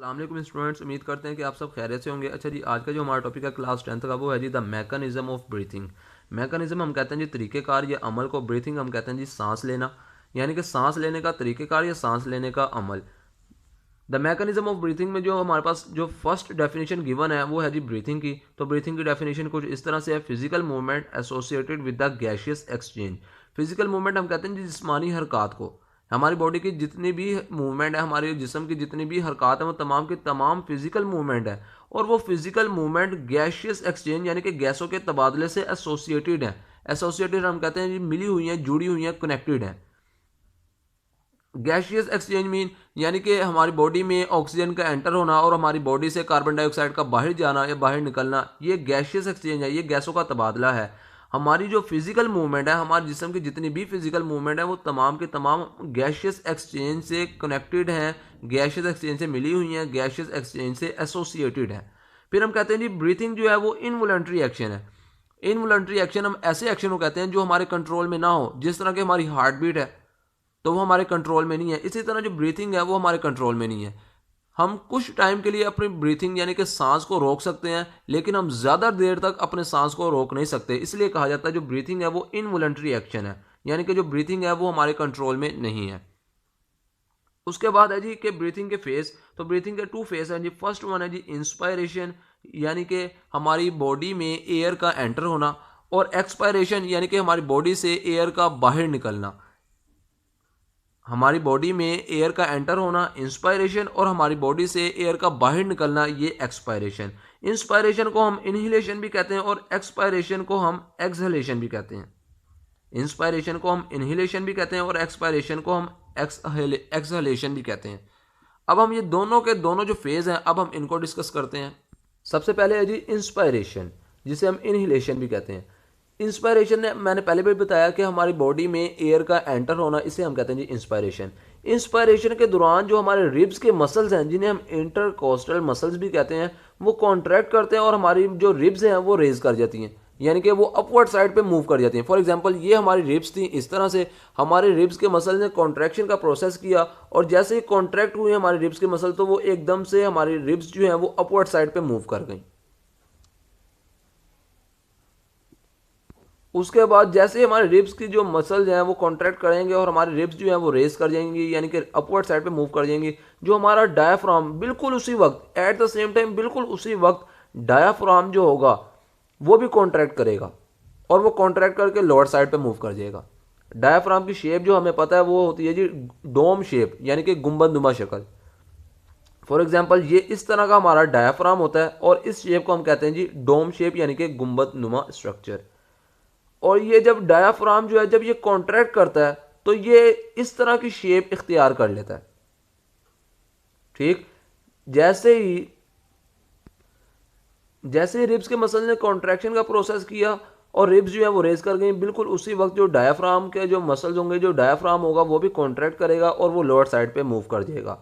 अस्सलाम वालेकुम स्टूडेंट्स, उम्मीद करते हैं कि आप सब खैरियत से होंगे। अच्छा जी, आज का जो हमारा टॉपिक है क्लास 10th का, वो है जी the mechanism of breathing. Mechanism हम कहते हैं जी तरीक़ेकार या अमल को, ब्रीथिंग हम कहते हैं जी सांस लेना, यानी कि सांस लेने का तरीक़ेकार या सांस लेने का अमल। द मैकेनिज्म ऑफ ब्रीथिंग में जो हमारे पास जो फर्स्ट डेफिनेशन गिवन है वो है जी ब्रीथिंग की। तो ब्रीथिंग की डेफिनेशन कुछ इस तरह से है: physical movement associated with the gaseous exchange. Physical movement हम कहते हैं जी जिस्मानी हरकत को, हमारी बॉडी की जितनी भी मूवमेंट है, हमारे जिस्म की जितनी भी हरकत है, वो तमाम के तमाम फिजिकल मूवमेंट है। और वो फिजिकल मूवमेंट गैशियस एक्सचेंज यानी कि गैसों के तबादले से एसोसिएटेड है। एसोसिएटेड हम कहते हैं जी मिली हुई हैं, जुड़ी हुई हैं, कनेक्टेड हैं। गैशियस एक्सचेंज मीन यानी कि हमारी बॉडी में ऑक्सीजन का एंटर होना और हमारी बॉडी से कार्बन डाइऑक्साइड का बाहर जाना या बाहर निकलना, ये गैशियस एक्सचेंज है, ये गैसों का तबादला है। हमारी जो फिजिकल मूवमेंट है, हमारे जिस्म की जितनी भी फिजिकल मूवमेंट है, वो तमाम के तमाम गैशियस एक्सचेंज से कनेक्टेड हैं, गैशियस एक्सचेंज से मिली हुई हैं, गैशियस एक्सचेंज से एसोसिएटेड हैं। फिर हम कहते हैं जी ब्रीथिंग जो है वो इनवॉलंटरी एक्शन है। इनवॉलंटरी एक्शन हम ऐसे एक्शन को कहते हैं जो हमारे कंट्रोल में ना हो। जिस तरह की हमारी हार्ट बीट है तो वो हमारे कंट्रोल में नहीं है, इसी तरह जो ब्रीथिंग है वो हमारे कंट्रोल में नहीं है। हम कुछ टाइम के लिए अपनी ब्रीथिंग यानी कि सांस को रोक सकते हैं, लेकिन हम ज़्यादा देर तक अपने सांस को रोक नहीं सकते। इसलिए कहा जाता है जो ब्रीथिंग है वो इनवॉलंटरी एक्शन है, यानी कि जो ब्रीथिंग है वो हमारे कंट्रोल में नहीं है। उसके बाद है जी कि ब्रीथिंग के फेस। तो ब्रीथिंग के टू फेस हैं जी। फर्स्ट वन है जी इंस्पायरेशन, यानी कि हमारी बॉडी में एयर का एंटर होना, और एक्सपायरेशन यानी कि हमारी बॉडी से एयर का बाहर निकलना। हमारी बॉडी में एयर का एंटर होना इंस्पायरेशन, और हमारी बॉडी से एयर का बाहर निकलना ये एक्सपायरेशन। इंस्पायरेशन को हम इनहेलेशन भी कहते हैं और एक्सपायरेशन को हम एक्सहेलेशन भी कहते हैं। इंस्पायरेशन को हम इनहेलेशन भी कहते हैं और एक्सपायरेशन को हम एक्सहेलेशन भी कहते हैं। अब हम ये दोनों के दोनों जो फेज हैं, अब हम इनको डिस्कस करते हैं। सबसे पहले है जी इंस्पायरेशन, जिसे हम इनहेलेशन भी कहते हैं। इंस्पायरेशन ने मैंने पहले भी बताया कि हमारी बॉडी में एयर का एंटर होना, इसे हम कहते हैं जी इंस्पायरेशन। इंस्पायरेशन के दौरान जो हमारे रिब्स के मसल्स हैं, जिन्हें हम इंटरकोस्टल मसल्स भी कहते हैं, वो कॉन्ट्रैक्ट करते हैं और हमारी जो रिब्स हैं वो रेज कर जाती हैं, यानी कि वो अपवर्ड साइड पे मूव कर जाती हैं। फॉर एग्जांपल, ये हमारी रिब्स थी, इस तरह से हमारे रिब्स के मसल ने कॉन्ट्रैक्शन का प्रोसेस किया, और जैसे ही कॉन्ट्रैक्ट हुए हमारे रिब्स के मसल, तो वो एकदम से हमारी रिब्स जो हैं वो अपवर्ड साइड पे मूव कर गई। उसके बाद जैसे ही हमारे रिब्स की जो मसल्स हैं वो कॉन्ट्रैक्ट करेंगे और हमारे रिब्स जो हैं वो रेस कर जाएंगी, यानी कि अपवर्ड साइड पे मूव कर जाएंगी। जो हमारा डायाफ्राम बिल्कुल उसी वक्त, एट द सेम टाइम, बिल्कुल उसी वक्त डायाफ्राम जो होगा वो भी कॉन्ट्रैक्ट करेगा, और वो कॉन्ट्रैक्ट करके लोअर साइड पे मूव कर जाएगा। डायाफ्राम की शेप जो हमें पता है वो होती है जी डोम शेप, यानी कि गुंबदनुमा शक्ल। फॉर एग्जाम्पल, ये इस तरह का हमारा डायाफ्राम होता है और इस शेप को हम कहते हैं जी डोम शेप, यानी कि गुंबदनुमा स्ट्रक्चर। और ये जब डायाफ्राम जो है, जब ये कॉन्ट्रैक्ट करता है, तो ये इस तरह की शेप इख्तियार कर लेता है। ठीक, जैसे ही रिब्स के मसल ने कॉन्ट्रैक्शन का प्रोसेस किया और रिब्स जो है वो रेज कर गई, बिल्कुल उसी वक्त जो डायाफ्राम के जो मसल्स होंगे, जो डायाफ्राम होगा वो भी कॉन्ट्रैक्ट करेगा और वो लोअर साइड पे मूव कर जाएगा।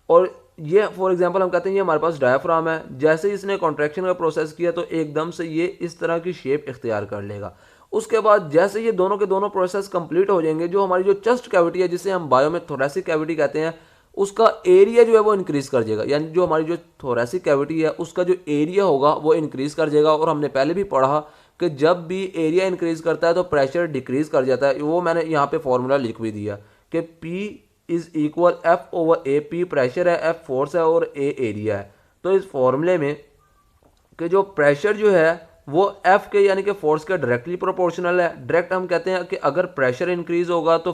और ये फॉर एग्जांपल हम कहते हैं ये हमारे पास डायाफ्राम है, जैसे ही इसने कॉन्ट्रैक्शन का प्रोसेस किया तो एकदम से ये इस तरह की शेप इख्तियार कर लेगा। उसके बाद जैसे ये दोनों के दोनों प्रोसेस कंप्लीट हो जाएंगे, जो हमारी जो चेस्ट कैविटी है, जिसे हम बायो में थोरेसिक कैविटी कहते हैं, उसका एरिया जो है वो इंक्रीज कर जाएगा। यानी जो हमारी जो थोरेसिक कैविटी है उसका जो एरिया होगा वो इंक्रीज कर जाएगा। और हमने पहले भी पढ़ा कि जब भी एरिया इंक्रीज करता है तो प्रेशर डिक्रीज कर जाता है। वो मैंने यहाँ पे फॉर्मूला लिख भी दिया कि P is equal F over A. P pressure है, एफ फोर्स है और ए एरिया है। तो इस फॉर्मूले में कि जो प्रेशर जो है वो एफ के यानी कि फोर्स के डायरेक्टली प्रोपोर्शनल है। डायरेक्ट हम कहते हैं कि अगर प्रेशर इंक्रीज होगा तो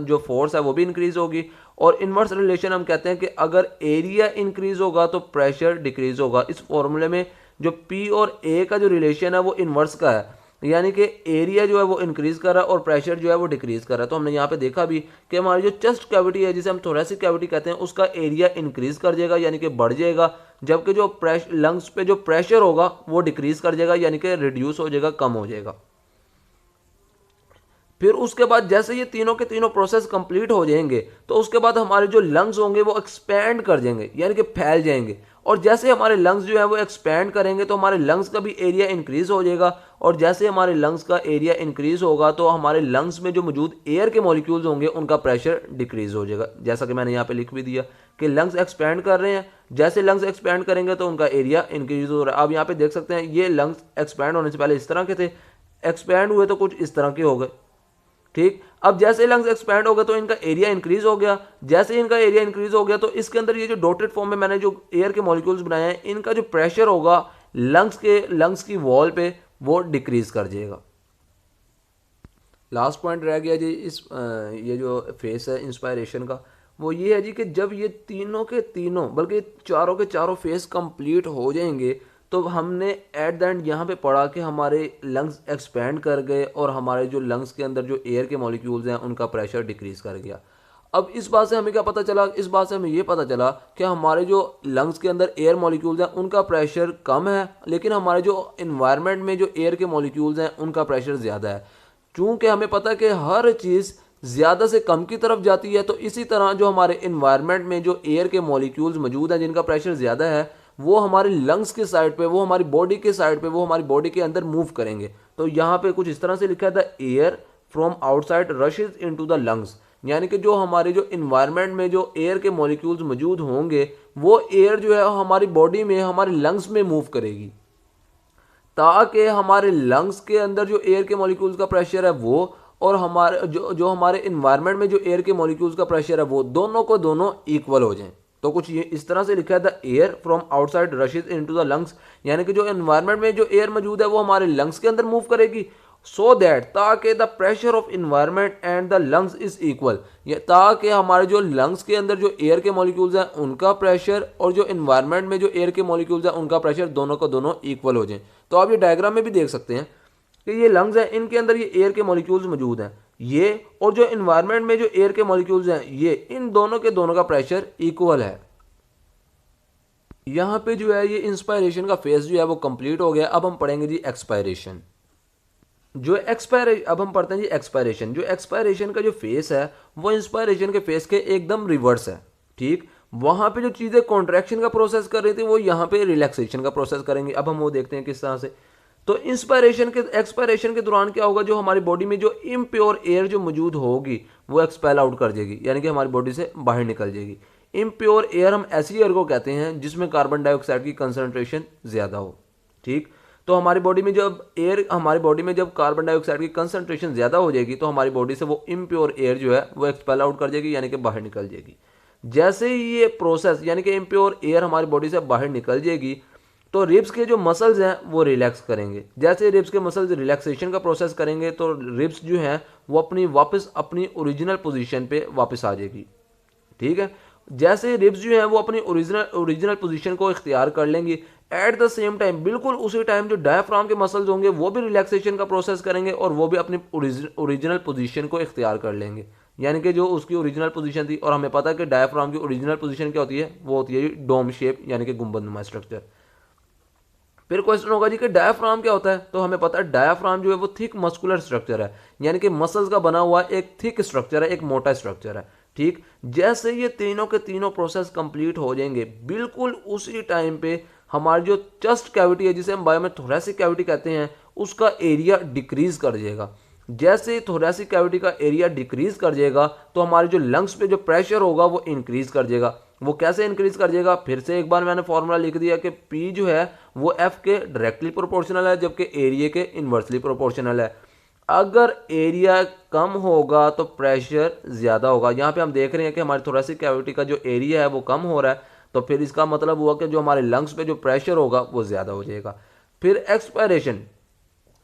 जो फोर्स है वो भी इंक्रीज होगी। और इनवर्स रिलेशन हम कहते हैं कि अगर एरिया इंक्रीज होगा तो प्रेशर डिक्रीज होगा। इस फॉर्मूले में जो पी और ए का जो रिलेशन है वो इनवर्स का है, यानी कि एरिया जो है वो इंक्रीज कर रहा है और प्रेशर जो है वो डिक्रीज कर रहा है। तो हमने यहाँ पे देखा भी कि हमारी जो चेस्ट कैविटी है, जिसे हम थोरेसिक कैविटी कहते हैं, उसका एरिया इंक्रीज कर जाएगा, यानी कि बढ़ जाएगा, जबकि जो लंग्स पे जो प्रेशर होगा वो डिक्रीज कर जाएगा, यानी कि रिड्यूस हो जाएगा, कम हो जाएगा। फिर उसके बाद जैसे ये तीनों के तीनों प्रोसेस कंप्लीट हो जाएंगे तो उसके बाद हमारे जो लंग्स होंगे वो एक्सपैंड कर जाएंगे, यानी कि फैल जाएंगे। और जैसे हमारे लंग्स जो है वो एक्सपैंड करेंगे तो हमारे लंग्स का भी एरिया इंक्रीज हो जाएगा। और जैसे हमारे लंग्स का एरिया इंक्रीज होगा तो हमारे लंग्स में जो मौजूद एयर के मॉलिक्यूल्स होंगे उनका प्रेशर डिक्रीज हो जाएगा। जैसा कि मैंने यहाँ पे लिख भी दिया कि लंग्स एक्सपैंड कर रहे हैं, जैसे लंग्स एक्सपैंड करेंगे तो उनका एरिया इंक्रीज हो रहा है। अब यहाँ पे देख सकते हैं ये लंग्स एक्सपैंड होने से पहले इस तरह के थे, एक्सपैंड हुए तो कुछ इस तरह के हो गए। ठीक, अब जैसे लंग्स एक्सपैंड हो गए तो इनका एरिया इंक्रीज हो गया। जैसे इनका एरिया इंक्रीज हो गया तो इसके अंदर ये जो डॉटेड फॉर्म में मैंने जो एयर के मॉलिक्यूल्स बनाए हैं इनका जो प्रेशर होगा लंग्स की वॉल पे वो डिक्रीज कर जाएगा। लास्ट पॉइंट रह गया जी इस ये जो फेस है इंस्पायरेशन का, वो ये है जी कि जब ये तीनों के तीनों बल्कि चारों के चारों फेस कंप्लीट हो जाएंगे तो हमने एट द एंड यहाँ पे पढ़ा कि हमारे लंग्स एक्सपैंड कर गए और हमारे जो लंग्स के अंदर जो एयर के मॉलिक्यूल्स हैं उनका प्रेशर डिक्रीज कर गया। अब इस बात से हमें क्या पता चला, इस बात से हमें ये पता चला कि हमारे जो लंग्स के अंदर एयर मॉलिक्यूल्स हैं उनका प्रेशर कम है, लेकिन हमारे जो इन्वायरमेंट में जो एयर के मॉलिक्यूल्स हैं उनका प्रेशर ज़्यादा है। चूँकि हमें पता है कि हर चीज़ ज़्यादा से कम की तरफ जाती है, तो इसी तरह जो हमारे इन्वायरमेंट में जो एयर के मॉलिक्यूल्स मौजूद हैं जिनका प्रेशर ज़्यादा है वो हमारे लंग्स के साइड पे, वो हमारी बॉडी के साइड पे, वो हमारी बॉडी के अंदर मूव करेंगे। तो यहाँ पे कुछ इस तरह से लिखा है the air from outside rushes into the lungs, यानी कि जो हमारे जो इन्वायरमेंट में जो एयर के मॉलिक्यूल्स मौजूद होंगे वो एयर जो है हमारी बॉडी में हमारे लंग्स में मूव करेगी, ताकि हमारे लंग्स के अंदर जो एयर के मॉलिक्यूल्स का प्रेशर है वो और हमारे जो हमारे इन्वायरमेंट में जो एयर के मॉलिक्यूल्स का प्रेशर है वो दोनों को दोनों इक्वल हो जाएं। तो कुछ ये इस तरह से लिखा है the air from outside rushes into the lungs, यानी कि जो एनवायरनमेंट में जो एयर मौजूद है वो हमारे लंग्स के अंदर मूव करेगी, सो दैट ताकि the pressure of environment and the lungs is equal, ताकि हमारे जो लंग्स के अंदर जो एयर के मॉलिक्यूल्स हैं उनका प्रेशर और जो इन्वायरमेंट में जो एयर के मॉलिक्यूल्स हैं उनका प्रेशर दोनों को दोनों इक्वल हो जाए। तो आप ये डायग्राम में भी देख सकते हैं कि ये लंग्स हैं, इनके अंदर ये एयर के मॉलिक्यूल्स मौजूद हैं, ये और जो इन्वायरमेंट में जो एयर के मॉलिक्यूल्स हैं ये इन दोनों के दोनों का प्रेशर इक्वल है। यहाँ पे जो है ये इंस्पायरेशन का फेज जो है वो कंप्लीट हो गया। अब हम पढ़ेंगे जी एक्सपायरेशन। अब हम पढ़ते हैं जी एक्सपायरेशन। जो एक्सपायरेशन का जो फेस है वो इंस्पायरेशन के फेस के एकदम रिवर्स है। ठीक, वहाँ पे जो चीज़ें कॉन्ट्रैक्शन का प्रोसेस कर रही थी वो यहाँ पे रिलैक्सेशन का प्रोसेस करेंगे। अब हम वो देखते हैं किस तरह से। तो एक्सपायरेशन के दौरान क्या होगा, जो हमारी बॉडी में जो इम्प्योर एयर जो मौजूद होगी वो एक्सपेल आउट कर जाएगी, यानी कि हमारी बॉडी से बाहर निकल जाएगी। इम्प्योर एयर हम ऐसी एयर को कहते हैं जिसमें कार्बन डाइऑक्साइड की कंसंट्रेशन ज़्यादा हो। ठीक, तो हमारी बॉडी में जब कार्बन डाइऑक्साइड की कंसंट्रेशन ज़्यादा हो जाएगी तो हमारी बॉडी से वो इम्प्योर एयर जो है वो एक्सपेल आउट कर जाएगी, यानी कि बाहर निकल जाएगी। जैसे ही ये प्रोसेस यानी कि इम्प्योर एयर हमारी बॉडी से बाहर निकल जाएगी तो रिब्स के जो मसल्स हैं वो रिलैक्स करेंगे। जैसे रिब्स के मसल्स रिलैक्सेशन का प्रोसेस करेंगे तो रिब्स जो हैं वो वापस अपनी ओरिजिनल पोजीशन पे वापस आ जाएगी। ठीक है, जैसे रिब्स जो हैं वो अपनी ओरिजिनल पोजीशन को इख्तियार कर लेंगी, एट द सेम टाइम बिल्कुल उसी टाइम जो डायफ्राम के मसल्स होंगे वो भी रिलैक्सेशन का प्रोसेस करेंगे और वो भी अपनी ओरिजिनल पोजीशन को इख्तियार कर लेंगे, यानी कि जो उसकी ओरिजिनल पोजीशन थी। और हमें पता है कि डायफ्राम की ओरिजिनल पोजीशन क्या होती है, वो होती है डोम शेप यानी कि गुंबदनुमा स्ट्रक्चर। फिर क्वेश्चन होगा जी कि डायफ्राम क्या होता है, तो हमें पता है डायफ्राम जो है वो थिक मस्कुलर स्ट्रक्चर है, यानी कि मसल्स का बना हुआ एक थिक स्ट्रक्चर है, एक मोटा स्ट्रक्चर है। ठीक, जैसे ये तीनों के तीनों प्रोसेस कंप्लीट हो जाएंगे बिल्कुल उसी टाइम पे हमारी जो चेस्ट कैविटी है जिसे हम बायो में थोरेसिक कैविटी कहते हैं उसका एरिया डिक्रीज कर जाएगा। जैसे थोरेसिक कैविटी का एरिया डिक्रीज कर जाएगा तो हमारे जो लंग्स पे जो प्रेशर होगा वो इंक्रीज कर जाएगा। वो कैसे इंक्रीज कर जाएगा, फिर से एक बार मैंने फॉर्मूला लिख दिया कि P जो है वो F के डायरेक्टली प्रोपोर्शनल है जबकि एरिया के इन्वर्सली प्रोपोर्शनल है। अगर एरिया कम होगा तो प्रेशर ज़्यादा होगा। यहाँ पे हम देख रहे हैं कि हमारी थोरेसिक कैविटी का जो एरिया है वो कम हो रहा है, तो फिर इसका मतलब हुआ कि जो हमारे लंग्स पे जो प्रेशर होगा वो ज़्यादा हो जाएगा। फिर एक्सपायरेशन,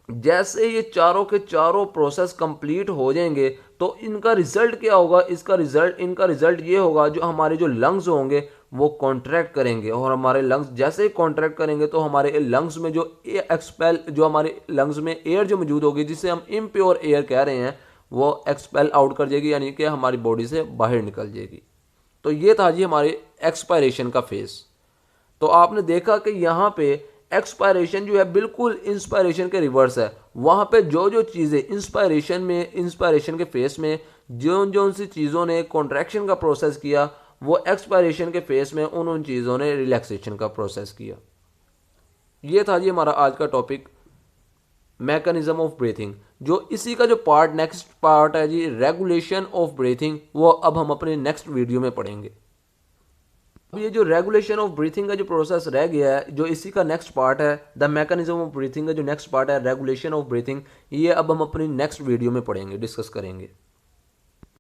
जैसे ये चारों के चारों प्रोसेस कंप्लीट हो जाएंगे तो इनका रिजल्ट क्या होगा, इनका रिजल्ट ये होगा जो हमारे जो लंग्स होंगे वो कॉन्ट्रैक्ट करेंगे और हमारे लंग्स जैसे ही कॉन्ट्रैक्ट करेंगे तो हमारे लंग्स में जो हमारे लंग्स में एयर जो मौजूद होगी जिसे हम इम्प्योर एयर कह रहे हैं वो एक्सपेल आउट कर जाएगी, यानी कि हमारी बॉडी से बाहर निकल जाएगी। तो ये था जी हमारे एक्सपायरेशन का फेज। तो आपने देखा कि यहाँ पे एक्सपायरेशन जो है बिल्कुल इंस्पायरेशन के रिवर्स है। वहाँ पे जो जो चीज़ें इंस्पायरेशन के फेस में जो सी चीज़ों ने कॉन्ट्रैक्शन का प्रोसेस किया, वो एक्सपायरेशन के फेस में उन चीज़ों ने रिलैक्सेशन का प्रोसेस किया। ये था जी हमारा आज का टॉपिक, मैकेनिज्म ऑफ ब्रीथिंग। जो इसी का जो नेक्स्ट पार्ट है जी, रेगुलेशन ऑफ ब्रीथिंग, वो अब हम अपने नेक्स्ट वीडियो में पढ़ेंगे। अब ये जो रेगुलेशन ऑफ ब्रीथिंग का जो प्रोसेस रह गया है, जो इसी का नेक्स्ट पार्ट है, द मैकेनिज्म ऑफ ब्रीथिंग का जो नेक्स्ट पार्ट है रेगुलेशन ऑफ ब्रीथिंग, ये अब हम अपनी नेक्स्ट वीडियो में पढ़ेंगे, डिस्कस करेंगे।